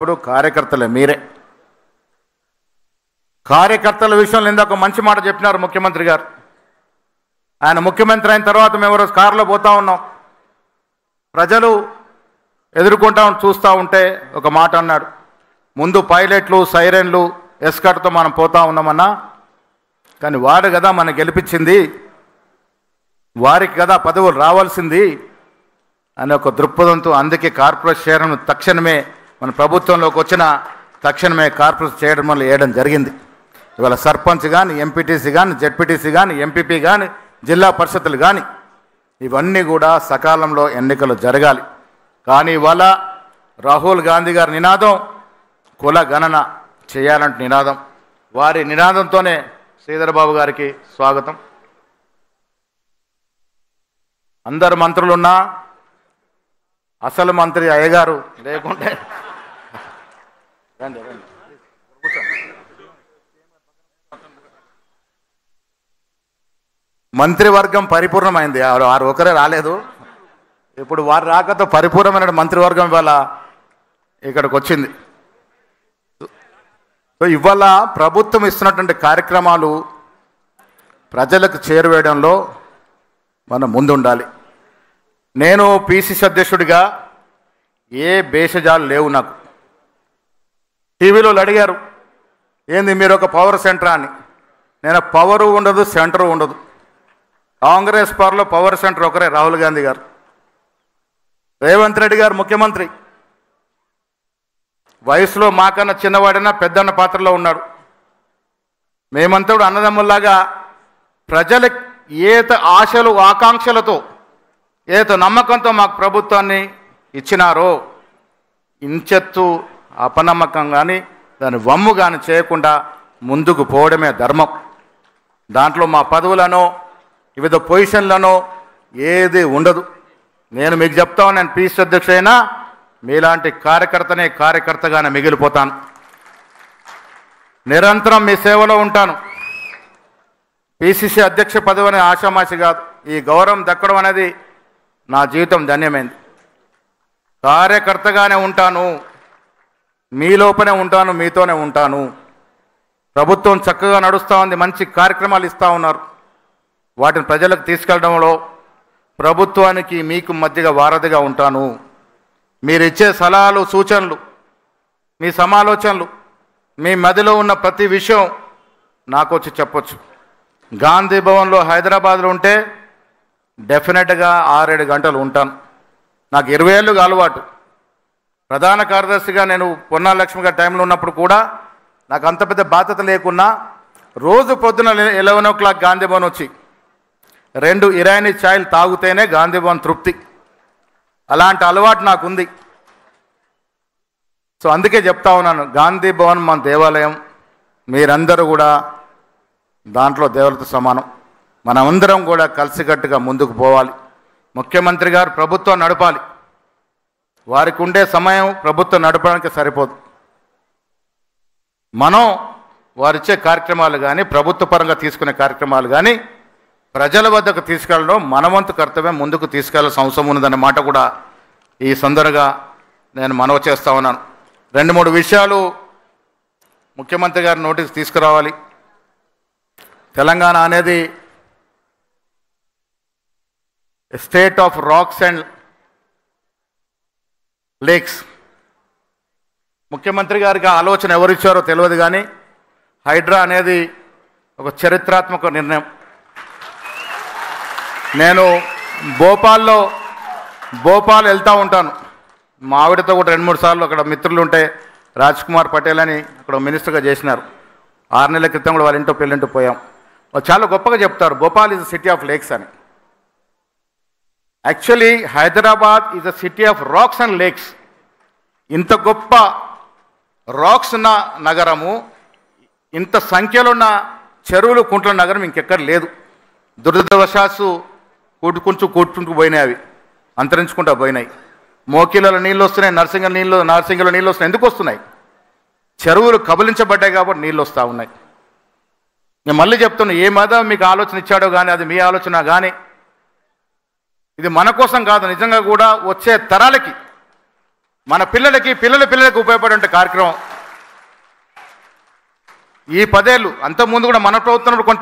ఇప్పుడు కార్యకర్తలే మీరే. కార్యకర్తల విషయంలో ఇందాక మంచి మాట చెప్పినారు ముఖ్యమంత్రి గారు. ఆయన ముఖ్యమంత్రి అయిన తర్వాత మేము రోజు కారులో పోతా ఉన్నాం, ప్రజలు ఎదుర్కొంటా చూస్తూ ఉంటే ఒక మాట అన్నాడు, ముందు పైలట్లు సైరన్లు ఎస్కర్ట్తో మనం పోతా ఉన్నామన్నా, కానీ వారు కదా మనం గెలిపించింది, వారికి కదా పదవులు రావాల్సింది అనే ఒక దృక్పథంతో అందుకే కార్పొరేట్ చేయడం తక్షణమే మన ప్రభుత్వంలోకి వచ్చిన తక్షణమే కార్పొరేట్ చేయడం వల్ల వేయడం జరిగింది. ఇవాళ సర్పంచ్ కానీ ఎంపీటీసీ కానీ జెడ్పీటీసీ కానీ ఎంపీపీ కానీ జిల్లా పరిషత్తులు కానీ ఇవన్నీ కూడా సకాలంలో ఎన్నికలు జరగాలి. కానీ ఇవాళ రాహుల్ గాంధీ గారి నినాదం కుల గణన చేయాలంటే నినాదం. వారి నినాదంతోనే శ్రీధర్ బాబు గారికి స్వాగతం. అందరు మంత్రులున్నా అసలు మంత్రి అయ్యగారు లేకుంటే రండి రండి మంత్రివర్గం పరిపూర్ణమైంది. వారు ఒకరే రాలేదు, ఇప్పుడు వారు రాకతో పరిపూర్ణమైన మంత్రివర్గం ఇవాళ ఇక్కడికి వచ్చింది. సో ఇవాళ ప్రభుత్వం ఇస్తున్నటువంటి కార్యక్రమాలు ప్రజలకు చేరువేయడంలో మనం ముందుండాలి. నేను పిసిసి అధ్యక్షుడిగా ఏ భేషజాలు లేవు నాకు. టీవీలో అడిగారు ఏంది మీరు ఒక పవర్ సెంటర్ అని. నేను పవరు ఉండదు సెంటరు ఉండదు. కాంగ్రెస్ పార్టీలో పవర్ సెంటర్ ఒకరే రాహుల్ గాంధీ గారు. రేవంత్ రెడ్డి గారు ముఖ్యమంత్రి, వయసులో మాకన్నా చిన్నవాడైనా పెద్దన్న పాత్రలో ఉన్నాడు. మేమంతా కూడా అన్నదమ్ముల్లాగా ప్రజల ఏత ఆశలు ఆకాంక్షలతో ఏత నమ్మకంతో మాకు ప్రభుత్వాన్ని ఇచ్చినారో ఇంచెత్తు అపనమ్మకం కానీ దాని వమ్ము కానీ చేయకుండా ముందుకు పోవడమే ధర్మం. దాంట్లో మా పదవులను వివిధ పొజిషన్లను ఏది ఉండదు. నేను మీకు చెప్తాను, నేను పిసిసి అధ్యక్షుడైనా మీలాంటి కార్యకర్తగానే మిగిలిపోతాను. నిరంతరం మీ సేవలో ఉంటాను. పిసిసి అధ్యక్ష పదవి అనే ఆషామాషి కాదు. ఈ గౌరవం దక్కడం అనేది నా జీవితం ధన్యమైంది. కార్యకర్తగానే ఉంటాను, మీ లోపనే ఉంటాను, మీతోనే ఉంటాను. ప్రభుత్వం చక్కగా నడుస్తూ ఉంది, మంచి కార్యక్రమాలు ఇస్తూ ఉన్నారు. వాటిని ప్రజలకు తీసుకెళ్లడంలో ప్రభుత్వానికి మీకు మధ్యగా వారధిగా ఉంటాను. మీరు ఇచ్చే సలహాలు సూచనలు, మీ సమాలోచనలు, మీ మదిలో ఉన్న ప్రతి విషయం నాకు వచ్చి చెప్పొచ్చు. గాంధీ భవన్లో హైదరాబాద్లో ఉంటే డెఫినెట్గా 6-7 గంటలు ఉంటాను. నాకు 20 ఏళ్ళుగా అలవాటు. ప్రధాన కార్యదర్శిగా నేను పొన్నాల లక్ష్మి గారి టైంలో ఉన్నప్పుడు కూడా నాకు అంత పెద్ద బాధ్యత లేకున్నా రోజు పొద్దున 11 o'clock గాంధీ భవన్ వచ్చి 2 ఇరానీ ఛాయలు తాగితేనే గాంధీ భవన్ తృప్తి. అలాంటి అలవాటు నాకుంది. సో అందుకే చెప్తా ఉన్నాను, గాంధీ భవన్ మన దేవాలయం, మీరందరూ కూడా దాంట్లో దేవులతో సమానం. మనమందరం కూడా కలిసికట్టుగా ముందుకు పోవాలి. ముఖ్యమంత్రి గారు ప్రభుత్వం నడపాలి. వారికి ఉండే సమయం ప్రభుత్వం నడపడానికి సరిపోదు. మనం వారిచ్చే కార్యక్రమాలు కానీ ప్రభుత్వ పరంగా తీసుకునే కార్యక్రమాలు కానీ ప్రజల వద్దకు తీసుకెళ్ళడం మన వంతు కర్తవ్యం. ముందుకు తీసుకెళ్లాల్సిన అవసరం ఉన్నదన్న మాట కూడా ఈ సందర్భంగా నేను మనవి చేస్తా ఉన్నాను. 2-3 విషయాలు ముఖ్యమంత్రి గారి నోటీస్ తీసుకురావాలి. తెలంగాణ అనేది state of rocks and lakes. ముఖ్యమంత్రి గారికి ఆలోచన ఎవరిచ్చారో తెలియదు, కానీ హైడ్రా అనేది ఒక చరిత్రాత్మక నిర్ణయం. నేను భోపాల్ వెళ్తూ ఉంటాను. మా ఆవిడతో కూడా 2-3 సార్లు అక్కడ మిత్రులు ఉంటే రాజ్ కుమార్ పటేల్ అని అక్కడ మినిస్టర్గా చేసినారు. 6 నెలల క్రితం కూడా వాళ్ళ ఇంటో పెళ్ళింటూ పోయాం. వాళ్ళు చాలా గొప్పగా చెప్తారు, Bhopal is city of lakes అని. Actually Hyderabad is a city of rocks and lakes. ఇంత గొప్ప రాక్స్ ఉన్న నగరము, ఇంత సంఖ్యలో ఉన్న చెరువులు కుంట్ల నగరం ఇంకెక్కడ లేదు. దురదృష్టవశాత్తు కూర్చుంటూ పోయినాయి, అవి అంతరించుకుంటూ పోయినాయి. మోకిలలో నీళ్ళు వస్తున్నాయి, నర్సింగల నీళ్ళు వస్తున్నాయి. ఎందుకు వస్తున్నాయి? చెరువులు కబలించబడ్డాయి కాబట్టి నీళ్ళు వస్తూ ఉన్నాయి. నేను మళ్ళీ చెప్తున్నా, ఏ మతం మీకు ఆలోచన ఇచ్చాడో కానీ అది మీ ఆలోచన కానీ ఇది మన కోసం కాదు. నిజంగా కూడా వచ్చే తరాలకి మన పిల్లలకి పిల్లలకు ఉపయోగపడే కార్యక్రమం ఈ 10 ఏళ్ళు. అంతకుముందు కూడా మన ప్రభుత్వం కొంత